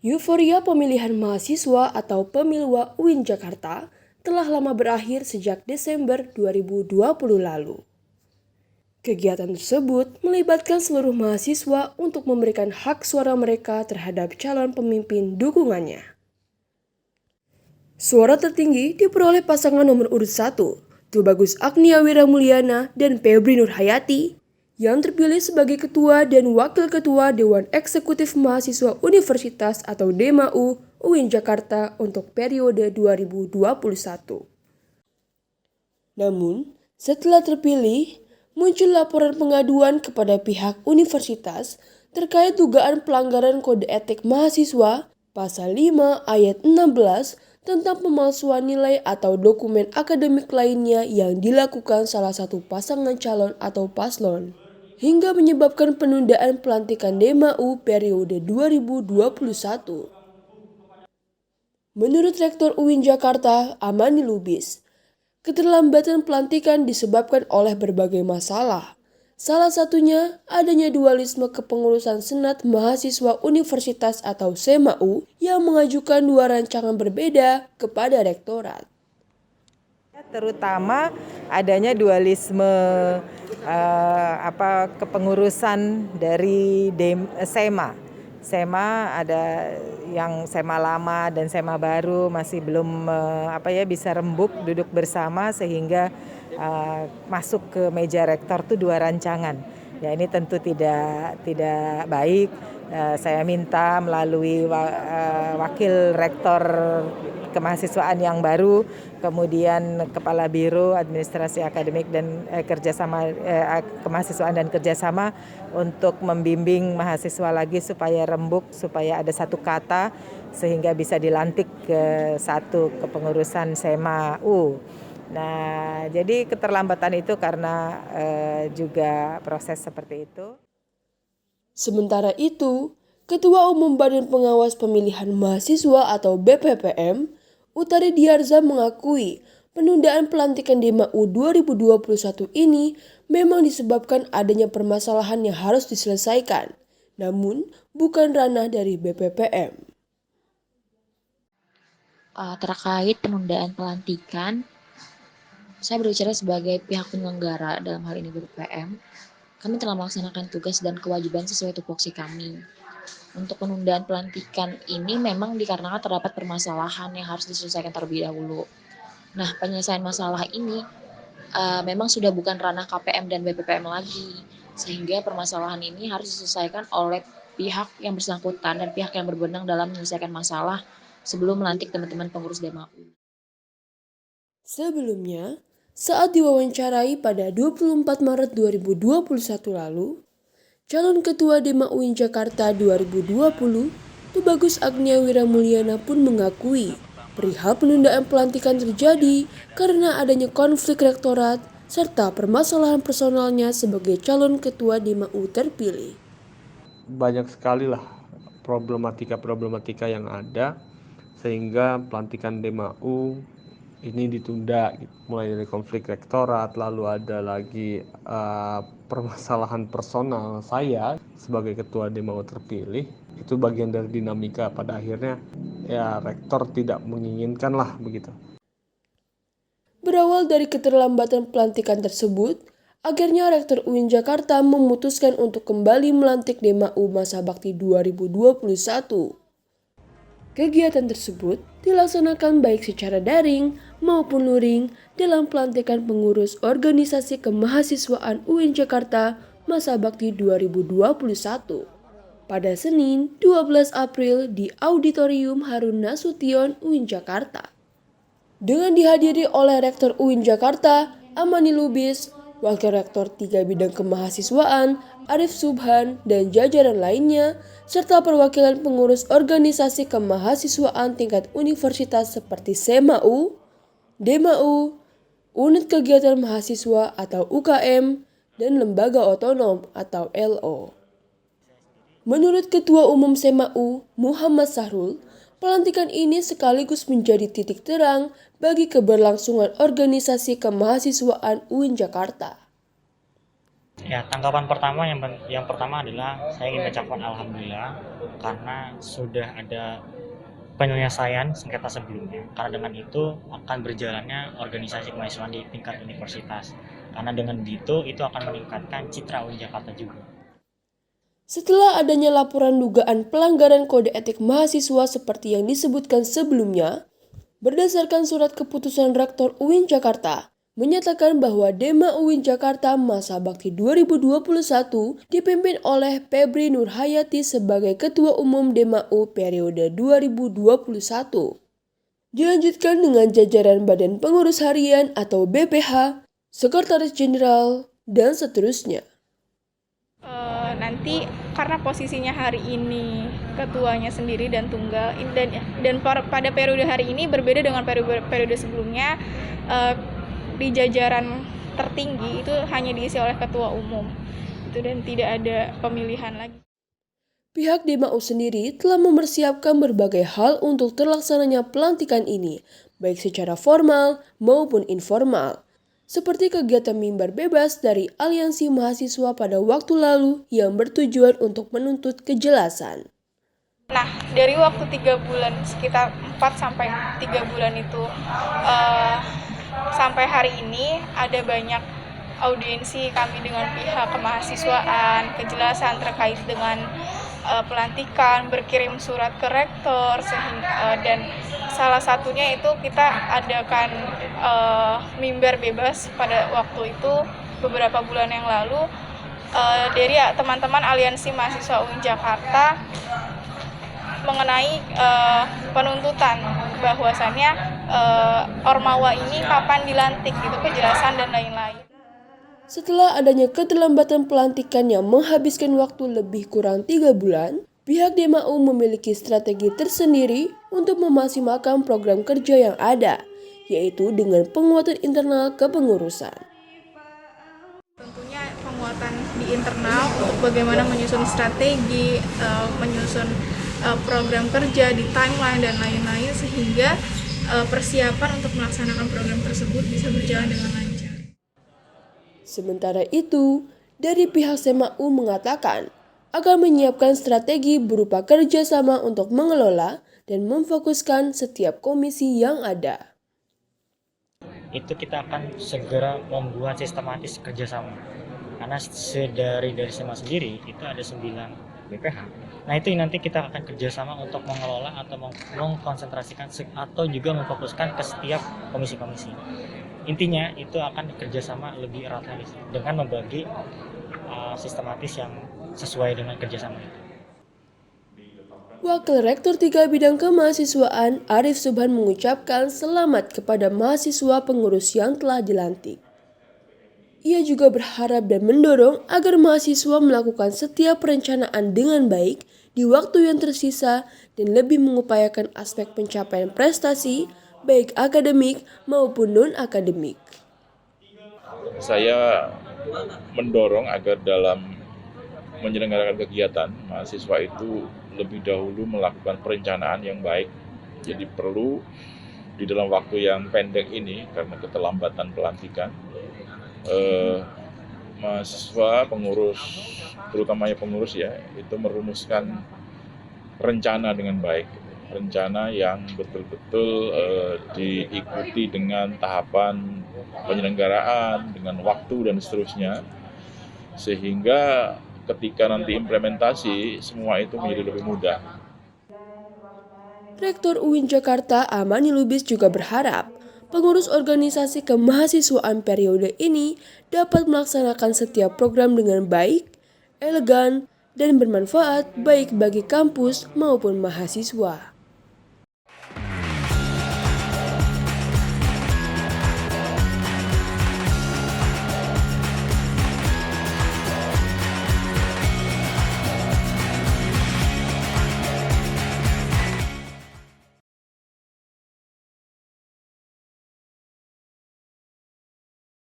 Euforia pemilihan mahasiswa atau Pemilwa UIN Jakarta telah lama berakhir sejak Desember 2020 lalu. Kegiatan tersebut melibatkan seluruh mahasiswa untuk memberikan hak suara mereka terhadap calon pemimpin dukungannya. Suara tertinggi diperoleh pasangan nomor urut 1, Tubagus Agnia Wiramulyana dan Febri Nurhayati, yang terpilih sebagai Ketua dan Wakil Ketua Dewan Eksekutif Mahasiswa Universitas atau DMAU UIN Jakarta untuk periode 2021. Namun, setelah terpilih, muncul laporan pengaduan kepada pihak universitas terkait dugaan pelanggaran kode etik mahasiswa pasal 5 ayat 16 tentang pemalsuan nilai atau dokumen akademik lainnya yang dilakukan salah satu pasangan calon atau paslon, hingga menyebabkan penundaan pelantikan DMAU periode 2021. Menurut Rektor UIN Jakarta, Amani Lubis, keterlambatan pelantikan disebabkan oleh berbagai masalah. Salah satunya adanya dualisme kepengurusan Senat Mahasiswa Universitas atau SEMAU yang mengajukan dua rancangan berbeda kepada rektorat. Terutama adanya dualisme kepengurusan dari SEMA. SEMA ada yang SEMA lama dan SEMA baru masih belum bisa rembuk duduk bersama sehingga masuk ke meja rektor itu dua rancangan. Ya, ini tentu tidak baik. Saya minta melalui wakil rektor kemahasiswaan yang baru, kemudian kepala biro administrasi akademik dan kemahasiswaan dan kerjasama untuk membimbing mahasiswa lagi supaya rembuk, supaya ada satu kata sehingga bisa dilantik ke satu kepengurusan SEMAU. Nah, jadi keterlambatan itu karena juga proses seperti itu. Sementara itu, Ketua Umum Badan Pengawas Pemilihan Mahasiswa atau BPPM, Utari Diarza mengakui penundaan pelantikan DMAU 2021 ini memang disebabkan adanya permasalahan yang harus diselesaikan, namun bukan ranah dari BPPM. Terkait penundaan pelantikan, saya berbicara sebagai pihak penyelenggara, dalam hal ini BPPM. Kami telah melaksanakan tugas dan kewajiban sesuai tupoksi kami. Untuk penundaan pelantikan ini memang dikarenakan terdapat permasalahan yang harus diselesaikan terlebih dahulu. Nah, penyelesaian masalah ini memang sudah bukan ranah KPM dan BPPM lagi, sehingga permasalahan ini harus diselesaikan oleh pihak yang bersangkutan dan pihak yang berwenang dalam menyelesaikan masalah sebelum melantik teman-teman pengurus DMAU. Sebelumnya, saat diwawancarai pada 24 Maret 2021 lalu, calon Ketua DMAU UIN Jakarta 2020, Tubagus Agnia Wiramulyana pun mengakui perihal penundaan pelantikan terjadi karena adanya konflik rektorat serta permasalahan personalnya sebagai calon Ketua DMAU terpilih. Banyak sekali lah problematika yang ada sehingga pelantikan DMAU ini ditunda, mulai dari konflik rektorat, lalu ada lagi permasalahan personal saya sebagai ketua DMAU terpilih. Itu bagian dari dinamika, pada akhirnya ya rektor tidak menginginkan lah begitu. Berawal dari keterlambatan pelantikan tersebut, akhirnya Rektor UIN Jakarta memutuskan untuk kembali melantik DMAU masa bakti 2021. Kegiatan tersebut dilaksanakan baik secara daring maupun luring dalam pelantikan pengurus organisasi kemahasiswaan UIN Jakarta masa bakti 2021 pada Senin 12 April di Auditorium Harun Nasution UIN Jakarta. Dengan dihadiri oleh Rektor UIN Jakarta, Amani Lubis, Wakil Rektor 3 Bidang Kemahasiswaan, Arif Subhan, dan jajaran lainnya, serta perwakilan pengurus organisasi kemahasiswaan tingkat universitas seperti SEMAU, DMAU, Unit Kegiatan Mahasiswa atau UKM, dan Lembaga Otonom atau LO. Menurut Ketua Umum SEMAU, Muhammad Sahrul, pelantikan ini sekaligus menjadi titik terang bagi keberlangsungan organisasi kemahasiswaan UIN Jakarta. Ya, tanggapan pertama yang pertama adalah saya ingin mengucapkan alhamdulillah karena sudah ada penyelesaian sengketa sebelumnya. Karena dengan itu akan berjalannya organisasi kemahasiswaan di tingkat universitas. Karena dengan begitu itu akan meningkatkan citra UIN Jakarta juga. Setelah adanya laporan dugaan pelanggaran kode etik mahasiswa seperti yang disebutkan sebelumnya, berdasarkan surat keputusan Rektor UIN Jakarta, menyatakan bahwa Dema UIN Jakarta masa bakti 2021 dipimpin oleh Febri Nurhayati sebagai Ketua Umum Dema U periode 2021. Dilanjutkan dengan jajaran Badan Pengurus Harian atau BPH, Sekretaris Jenderal, dan seterusnya. Nanti karena posisinya hari ini ketuanya sendiri dan tunggal dan pada periode hari ini berbeda dengan periode sebelumnya, di jajaran tertinggi itu hanya diisi oleh ketua umum itu dan tidak ada pemilihan lagi. Pihak Dema U sendiri telah mempersiapkan berbagai hal untuk terlaksananya pelantikan ini, baik secara formal maupun informal. Seperti kegiatan mimbar bebas dari Aliansi Mahasiswa pada waktu lalu yang bertujuan untuk menuntut kejelasan. Nah, dari waktu 3 bulan, sekitar 4-3 bulan itu, sampai hari ini ada banyak audiensi kami dengan pihak kemahasiswaan, kejelasan terkait dengan pelantikan, berkirim surat ke rektor, dan salah satunya itu kita adakan mimbar bebas pada waktu itu beberapa bulan yang lalu dari teman-teman Aliansi Mahasiswa UIN Jakarta mengenai penuntutan bahwasannya Ormawa ini kapan dilantik gitu, kejelasan dan lain-lain. Setelah adanya keterlambatan pelantikan yang menghabiskan waktu lebih kurang 3 bulan, pihak Dema U memiliki strategi tersendiri untuk memaksimalkan program kerja yang ada, yaitu dengan penguatan internal kepengurusan. Tentunya penguatan di internal untuk bagaimana menyusun strategi, menyusun program kerja di timeline dan lain-lain sehingga persiapan untuk melaksanakan program tersebut bisa berjalan dengan lancar. Sementara itu, dari pihak Sema U mengatakan akan menyiapkan strategi berupa kerjasama untuk mengelola dan memfokuskan setiap komisi yang ada. Itu kita akan segera membuat sistematis kerjasama. Karena dari SEMA sendiri itu ada 9 BPH. Nah itu nanti kita akan kerjasama untuk mengelola atau mengkonsentrasikan atau juga memfokuskan ke setiap komisi-komisi. Intinya itu akan kerjasama lebih erat lagi dengan membagi sistematis yang sesuai dengan kerjasama itu. Wakil Rektor 3 Bidang Kemahasiswaan Arif Subhan mengucapkan selamat kepada mahasiswa pengurus yang telah dilantik. Ia juga berharap dan mendorong agar mahasiswa melakukan setiap perencanaan dengan baik di waktu yang tersisa dan lebih mengupayakan aspek pencapaian prestasi baik akademik maupun non-akademik. Saya mendorong agar dalam menyelenggarakan kegiatan, mahasiswa itu lebih dahulu melakukan perencanaan yang baik. Jadi perlu di dalam waktu yang pendek ini, karena keterlambatan pelantikan, mahasiswa, pengurus, terutamanya pengurus ya, itu merumuskan rencana dengan baik. Rencana yang betul-betul diikuti dengan tahapan penyelenggaraan, dengan waktu dan seterusnya, sehingga ketika nanti implementasi semua itu menjadi lebih mudah. Rektor UIN Jakarta Amani Lubis juga berharap pengurus organisasi kemahasiswaan periode ini dapat melaksanakan setiap program dengan baik, elegan, dan bermanfaat baik bagi kampus maupun mahasiswa.